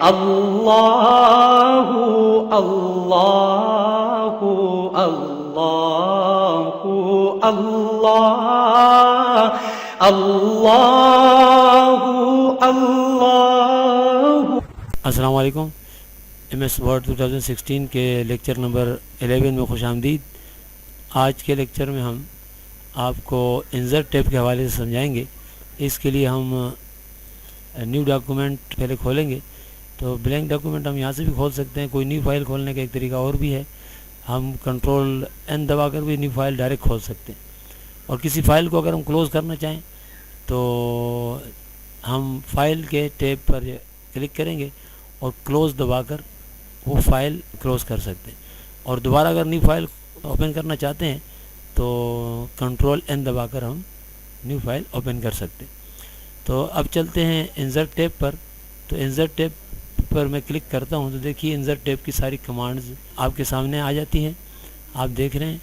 اللہ اللہ اللہ اللہ اللہ اللہ۔ السلام علیکم۔ M S word 2016 کے لیکچر نمبر 11 میں خوش آمدید۔ آج کے لیکچر میں ہم آپ کو انسرٹ ٹیب کے حوالے سے سمجھائیں گے۔ اس کے لیے ہم نیو ڈاکومنٹ پہلے کھولیں گے۔ تو بلینک ڈاکومنٹ ہم یہاں سے بھی کھول سکتے ہیں، کوئی نیو فائل کھولنے کا ایک طریقہ اور بھی ہے، ہم کنٹرول این دبا کر بھی نیو فائل ڈائریکٹ کھول سکتے ہیں۔ اور کسی فائل کو اگر ہم کلوز کرنا چاہیں تو ہم فائل کے ٹیب پر کلک کریں گے اور کلوز دبا کر وہ فائل کلوز کر سکتے ہیں۔ اور دوبارہ اگر نیو فائل اوپن کرنا چاہتے ہیں تو کنٹرول این دبا کر ہم نیو فائل اوپن کر سکتے ہیں۔ تو اب چلتے ہیں انسرٹ ٹیب پر۔ تو انسرٹ ٹیب پر میں کلک کرتا ہوں تو دیکھیے انسرٹ ٹیب کی ساری کمانڈز آپ کے سامنے آ جاتی ہیں، آپ دیکھ رہے ہیں۔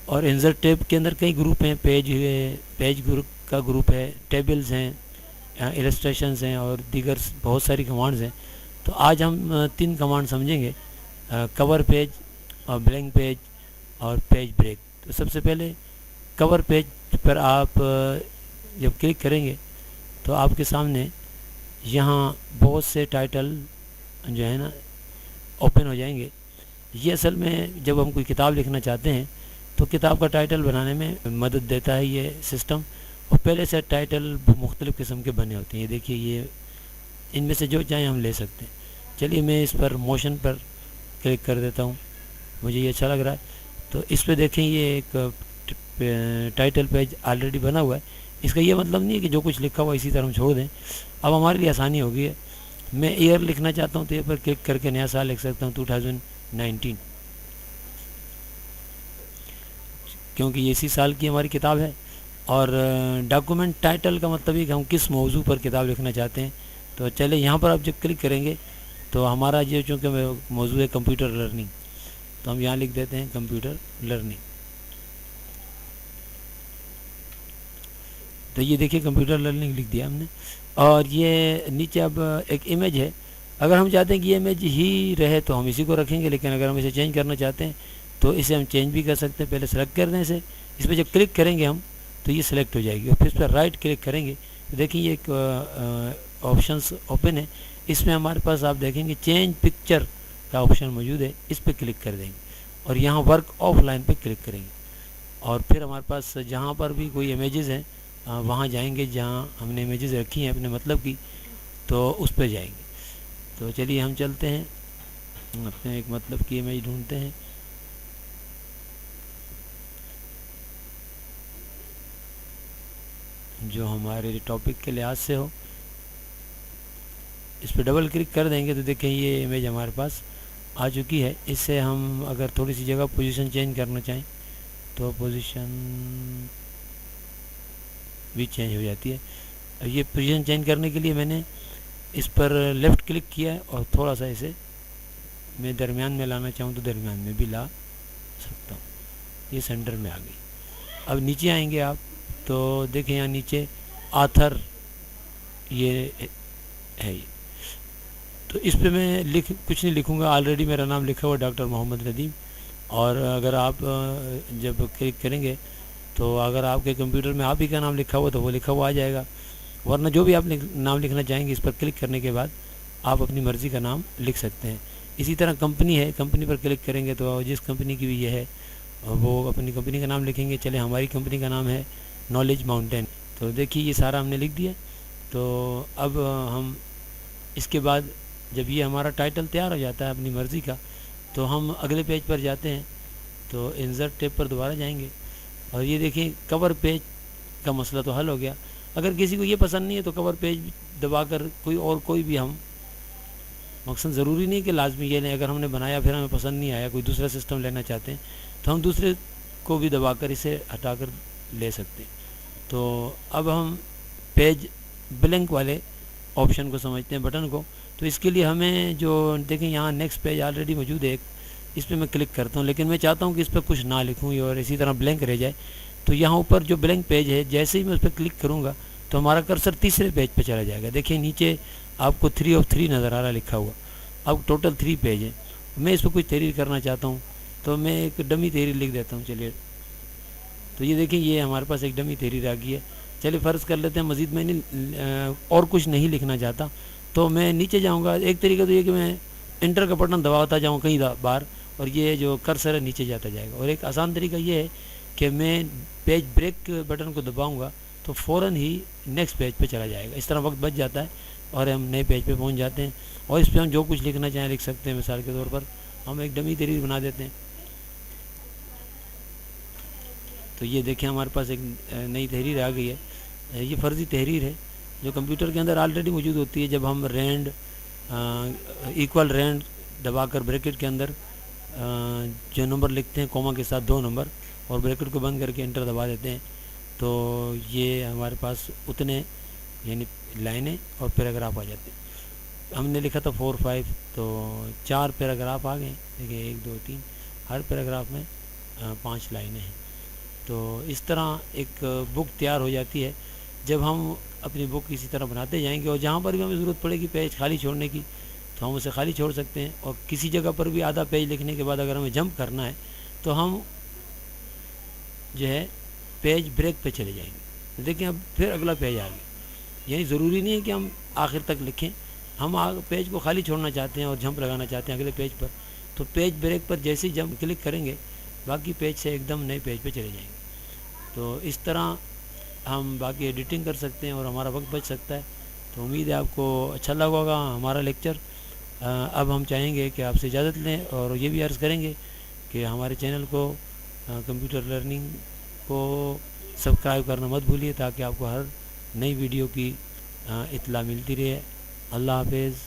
اور انسرٹ ٹیب کے اندر کئی گروپ ہیں، پیج گروپ کا گروپ ہے، ٹیبلز ہیں، السٹریشنز ہیں اور دیگر بہت ساری کمانڈز ہیں۔ تو آج ہم 3 کمانڈ سمجھیں گے، کور پیج اور بلینک پیج اور پیج بریک۔ تو سب سے پہلے کور پیج پر آپ جب کلک کریں گے تو آپ کے سامنے یہاں بہت سے ٹائٹل جو ہے نا اوپن ہو جائیں گے۔ یہ اصل میں جب ہم کوئی کتاب لکھنا چاہتے ہیں تو کتاب کا ٹائٹل بنانے میں مدد دیتا ہے یہ سسٹم، اور پہلے سے ٹائٹل مختلف قسم کے بنے ہوتے ہیں۔ یہ دیکھیے، یہ ان میں سے جو چاہیں ہم لے سکتے ہیں۔ چلیے میں اس پر موشن پر کلک کر دیتا ہوں، مجھے یہ اچھا لگ رہا ہے۔ تو اس پہ دیکھیں یہ ایک ٹائٹل پیج آلریڈی بنا ہوا ہے۔ اس کا یہ مطلب نہیں ہے کہ جو کچھ لکھا ہوا اسی طرح ہم چھوڑ دیں۔ اب ہمارے لیے آسانی ہو گئی ہے، میں ایئر لکھنا چاہتا ہوں تو ایئر پر کلک کر کے نیا سال لکھ سکتا ہوں 2019، کیونکہ یہ اسی سال کی ہماری کتاب ہے۔ اور ڈاکومنٹ ٹائٹل کا مطلب ہے کہ ہم کس موضوع پر کتاب لکھنا چاہتے ہیں۔ تو چلے یہاں پر آپ جب کلک کریں گے تو ہمارا یہ چونکہ موضوع ہے کمپیوٹر لرننگ، تو ہم یہاں لکھ دیتے ہیں کمپیوٹر لرننگ۔ تو یہ دیکھیے کمپیوٹر لرننگ لکھ دیا ہم نے۔ اور یہ نیچے اب ایک امیج ہے، اگر ہم چاہتے ہیں کہ یہ امیج ہی رہے تو ہم اسی کو رکھیں گے، لیکن اگر ہم اسے چینج کرنا چاہتے ہیں تو اسے ہم چینج بھی کر سکتے ہیں۔ پہلے سلیکٹ کر دیں اسے، اس پہ جب کلک کریں گے ہم تو یہ سلیکٹ ہو جائے گی، اور پھر اس پہ رائٹ کلک کریں گے تو دیکھیں یہ ایک آپشنس اوپن ہے۔ اس میں ہمارے پاس آپ دیکھیں گے چینج پکچر کا آپشن موجود ہے، اس پہ کلک کر دیں گے اور یہاں ورک آف لائن پہ کلک کریں گے، اور پھر ہمارے پاس جہاں پر بھی کوئی امیجز ہیں وہاں جائیں گے جہاں ہم نے امیجز رکھی ہیں اپنے مطلب کی، تو اس پہ جائیں گے۔ تو چلیے ہم چلتے ہیں، اپنے ایک مطلب کی امیج ڈھونڈتے ہیں۔ جو ہمارے ٹاپک کے لحاظ سے ہو، اس پہ ڈبل کلک کر دیں گے تو دیکھیں یہ امیج ہمارے پاس آ چکی ہے۔ اس سے ہم اگر تھوڑی سی جگہ پوزیشن چینج کرنا چاہیں تو پوزیشن بھی چینج ہو جاتی ہے۔ یہ پوزیشن چینج کرنے کے لیے میں نے اس پر لیفٹ کلک کیا ہے اور تھوڑا سا اسے میں درمیان میں لانا چاہوں تو درمیان میں بھی لا سکتا ہوں۔ یہ سینٹر میں آ گئی۔ اب نیچے آئیں گے آپ تو دیکھیں یہاں نیچے آتھر یہ ہے، یہ تو اس پہ میں کچھ نہیں لکھوں گا، آلریڈی میرا نام لکھا ہوا ڈاکٹر محمد ندیم۔ اور اگر آپ جب کلک کریں گے تو اگر آپ کے کمپیوٹر میں آپ ہی کا نام لکھا ہوا تو وہ لکھا ہوا آ جائے گا، ورنہ جو بھی آپ نام لکھنا چاہیں گے اس پر کلک کرنے کے بعد آپ اپنی مرضی کا نام لکھ سکتے ہیں۔ اسی طرح کمپنی ہے، کمپنی پر کلک کریں گے تو جس کمپنی کی بھی یہ ہے وہ اپنی کمپنی کا نام لکھیں گے۔ چلے ہماری کمپنی کا نام ہے نالج ماؤنٹین، تو دیکھیے یہ سارا ہم نے لکھ دیا۔ تو اب ہم اس کے بعد جب یہ ہمارا ٹائٹل تیار ہو جاتا ہے اپنی مرضی کا تو ہم اگلے پیج پر جاتے ہیں، تو انسرٹ ٹیب پر دوبارہ جائیں گے اور یہ دیکھیں کور پیج کا مسئلہ تو حل ہو گیا۔ اگر کسی کو یہ پسند نہیں ہے تو کور پیج دبا کر کوئی بھی ہم، مقصد ضروری نہیں کہ لازمی یہ لیں، اگر ہم نے بنایا پھر ہمیں پسند نہیں آیا، کوئی دوسرا سسٹم لینا چاہتے ہیں تو ہم دوسرے کو بھی دبا کر اسے ہٹا کر لے سکتے ہیں۔ تو اب ہم پیج بلینک والے آپشن کو سمجھتے ہیں، بٹن کو۔ تو اس کے لیے ہمیں جو دیکھیں یہاں نیکسٹ پیج آلریڈی موجود ہے ایک، اس پہ میں کلک کرتا ہوں، لیکن میں چاہتا ہوں کہ اس پہ کچھ نہ لکھوں اور اسی طرح بلینک رہ جائے۔ تو یہاں اوپر جو بلینک پیج ہے جیسے ہی میں اس پہ کلک کروں گا تو ہمارا کرسر تیسرے پیج پہ چلا جائے گا۔ دیکھیں نیچے آپ کو 3 نظر آ رہا ہے لکھا ہوا. اب ٹوٹل 3 پیج ہیں. میں اس پہ کچھ تحریر کرنا چاہتا ہوں تو میں ایک ڈمی تحریر لکھ دیتا ہوں. چلیے تو یہ دیکھیں یہ ہمارے پاس ایک ڈمی تحریر آ گئی ہے. چلیے فرض کر لیتے ہیں مزید میں اور کچھ نہیں لکھنا چاہتا تو میں نیچے جاؤں گا. ایک طریقہ تو یہ کہ میں انٹر کا بٹن دباتا جاؤں کئی بار اور یہ جو کرسر ہے نیچے جاتا جائے گا. اور ایک آسان طریقہ یہ ہے کہ میں پیج بریک بٹن کو دباؤں گا تو فوراً ہی نیکسٹ پیج پہ چلا جائے گا. اس طرح وقت بچ جاتا ہے اور ہم نئے پیج پہ پہنچ جاتے ہیں. اور اس پہ ہم جو کچھ لکھنا چاہیں لکھ سکتے ہیں. مثال کے طور پر ہم ایک ڈمی تحریر بنا دیتے ہیں. تو یہ دیکھیں ہمارے پاس ایک نئی تحریر آ گئی ہے. یہ فرضی تحریر ہے جو کمپیوٹر کے اندر آلریڈی موجود ہوتی ہے. جب ہم رینڈ ایکول رینڈ دبا کر بریکٹ کے اندر جو نمبر لکھتے ہیں کوما کے ساتھ 2 نمبر اور بریکٹ کو بند کر کے انٹر دبا دیتے ہیں تو یہ ہمارے پاس اتنے یعنی لائنیں اور پیراگراف آ جاتے ہیں. ہم نے لکھا تھا 4 5 تو 4 پیراگراف آ گئے. دیکھیں 1 2 3 ہر پیراگراف میں 5 لائنیں ہیں. تو اس طرح ایک بک تیار ہو جاتی ہے. جب ہم اپنی بک اسی طرح بناتے جائیں گے اور جہاں پر بھی ہمیں ضرورت پڑے گی پیج خالی چھوڑنے کی تو ہم اسے خالی چھوڑ سکتے ہیں. اور کسی جگہ پر بھی آدھا پیج لکھنے کے بعد اگر ہمیں جمپ کرنا ہے تو ہم جو ہے پیج بریک پہ چلے جائیں گے. دیکھیں اب پھر اگلا پیج آ گیا. یعنی ضروری نہیں ہے کہ ہم آخر تک لکھیں. ہم پیج کو خالی چھوڑنا چاہتے ہیں اور جمپ لگانا چاہتے ہیں اگلے پیج پر تو پیج بریک پر جیسے ہی جمپ کلک کریں گے باقی پیج سے ایک دم نئے پیج پہ چلے جائیں گے. تو اس طرح ہم باقی ایڈیٹنگ کر سکتے ہیں اور ہمارا وقت بچ سکتا ہے. تو امید ہے آپ کو اچھا لگا ہوگا ہمارا لیکچر. اب ہم چاہیں گے کہ آپ سے اجازت لیں اور یہ بھی عرض کریں گے کہ ہمارے چینل کو کمپیوٹر لرننگ کو سبسکرائب کرنا مت بھولیے تاکہ آپ کو ہر نئی ویڈیو کی اطلاع ملتی رہے. اللہ حافظ.